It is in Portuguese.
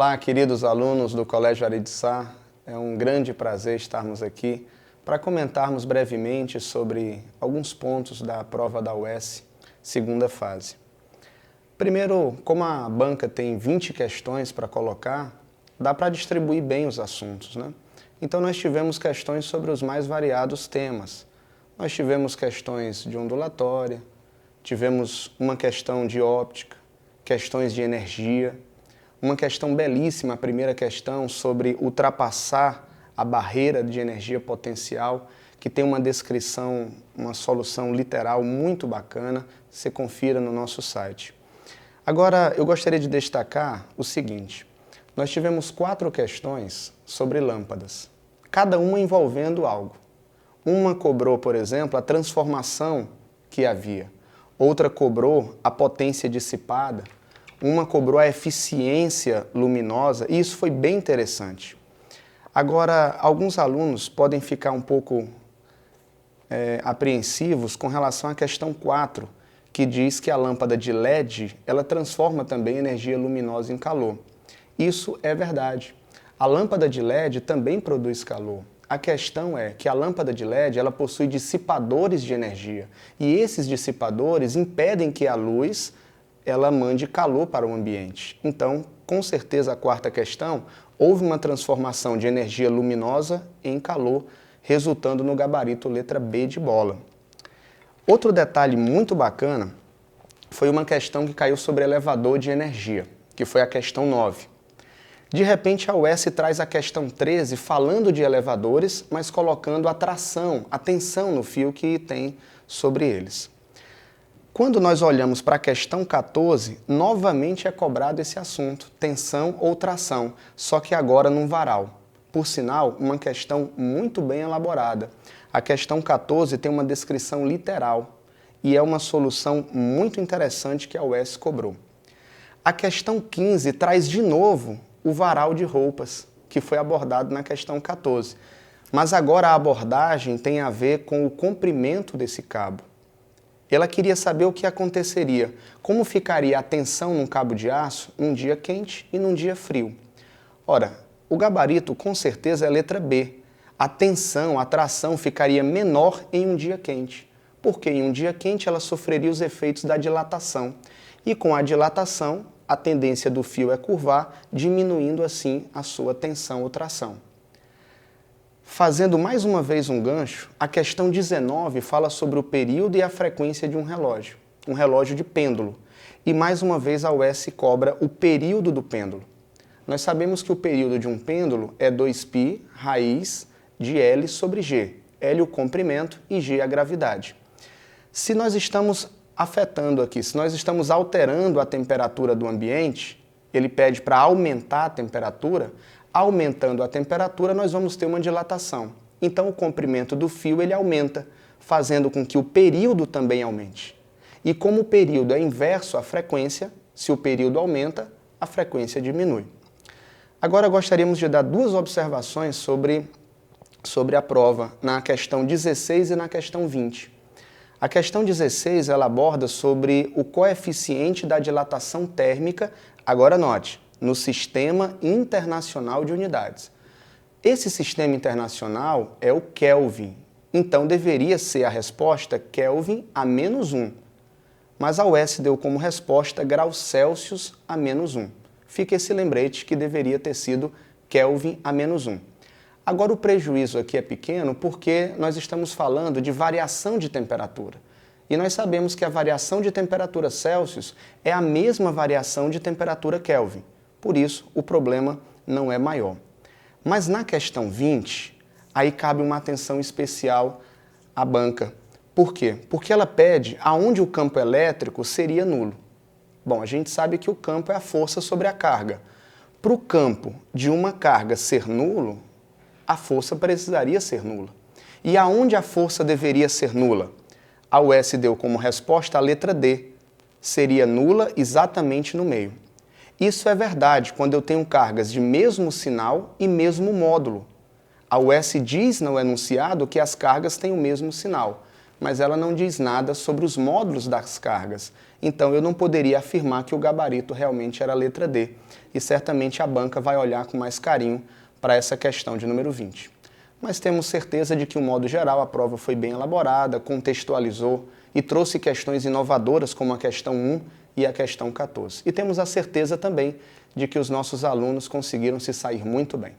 Olá, queridos alunos do Colégio Aritzá. É um grande prazer estarmos aqui para comentarmos brevemente sobre alguns pontos da prova da UES, segunda fase. Primeiro, como a banca tem 20 questões para colocar, dá para distribuir bem os assuntos, né? Então nós tivemos questões sobre os mais variados temas. Nós tivemos questões de ondulatória, tivemos uma questão de óptica, questões de energia, uma questão belíssima, a primeira questão, sobre ultrapassar a barreira de energia potencial, que tem uma descrição, uma solução literal muito bacana, você confira no nosso site. Agora, eu gostaria de destacar o seguinte: nós tivemos 4 questões sobre lâmpadas, cada uma envolvendo algo. Uma cobrou, por exemplo, a transformação que havia, outra cobrou a potência dissipada, uma cobrou a eficiência luminosa, e isso foi bem interessante. Agora, alguns alunos podem ficar um pouco apreensivos com relação à questão 4, que diz que a lâmpada de LED, ela transforma também energia luminosa em calor. Isso é verdade. A lâmpada de LED também produz calor. A questão é que a lâmpada de LED, ela possui dissipadores de energia, e esses dissipadores impedem que a luz ela mande calor para o ambiente. Então, com certeza, a quarta questão, houve uma transformação de energia luminosa em calor, resultando no gabarito letra B de bola. Outro detalhe muito bacana foi uma questão que caiu sobre elevador de energia, que foi a questão 9. De repente, a UES traz a questão 13 falando de elevadores, mas colocando a tração, a tensão no fio que tem sobre eles. Quando nós olhamos para a questão 14, novamente é cobrado esse assunto, tensão ou tração, só que agora num varal. Por sinal, uma questão muito bem elaborada. A questão 14 tem uma descrição literal e é uma solução muito interessante que a UES cobrou. A questão 15 traz de novo o varal de roupas, que foi abordado na questão 14. Mas agora a abordagem tem a ver com o comprimento desse cabo. Ela queria saber o que aconteceria, como ficaria a tensão num cabo de aço num dia quente e num dia frio. Ora, o gabarito com certeza é a letra B. A tensão, a tração ficaria menor em um dia quente, porque em um dia quente ela sofreria os efeitos da dilatação. E com a dilatação, a tendência do fio é curvar, diminuindo assim a sua tensão ou tração. Fazendo mais uma vez um gancho, a questão 19 fala sobre o período e a frequência de um relógio de pêndulo. E mais uma vez a UES cobra o período do pêndulo. Nós sabemos que o período de um pêndulo é 2π raiz de L sobre G. L o comprimento e G a gravidade. Se nós estamos afetando aqui, se nós estamos alterando a temperatura do ambiente, ele pede para aumentar a temperatura. Aumentando a temperatura, nós vamos ter uma dilatação. Então, o comprimento do fio ele aumenta, fazendo com que o período também aumente. E como o período é inverso à frequência, se o período aumenta, a frequência diminui. Agora, gostaríamos de dar 2 observações sobre a prova, na questão 16 e na questão 20. A questão 16, ela aborda sobre o coeficiente da dilatação térmica, agora note, no Sistema Internacional de Unidades. Esse sistema internacional é o Kelvin, então deveria ser a resposta Kelvin a -1. Mas a UES deu como resposta graus Celsius a -1. Fica esse lembrete que deveria ter sido Kelvin a -1. Agora o prejuízo aqui é pequeno porque nós estamos falando de variação de temperatura. E nós sabemos que a variação de temperatura Celsius é a mesma variação de temperatura Kelvin. Por isso, o problema não é maior. Mas na questão 20, aí cabe uma atenção especial à banca. Por quê? Porque ela pede aonde o campo elétrico seria nulo. Bom, a gente sabe que o campo é a força sobre a carga. Para o campo de uma carga ser nulo, a força precisaria ser nula. E aonde a força deveria ser nula? A UES deu como resposta a letra D. Seria nula exatamente no meio. Isso é verdade quando eu tenho cargas de mesmo sinal e mesmo módulo. A UES diz no enunciado que as cargas têm o mesmo sinal, mas ela não diz nada sobre os módulos das cargas. Então eu não poderia afirmar que o gabarito realmente era a letra D. E certamente a banca vai olhar com mais carinho para essa questão de número 20. Mas temos certeza de que, de um modo geral, a prova foi bem elaborada, contextualizou e trouxe questões inovadoras como a questão 1 e a questão 14. E temos a certeza também de que os nossos alunos conseguiram se sair muito bem.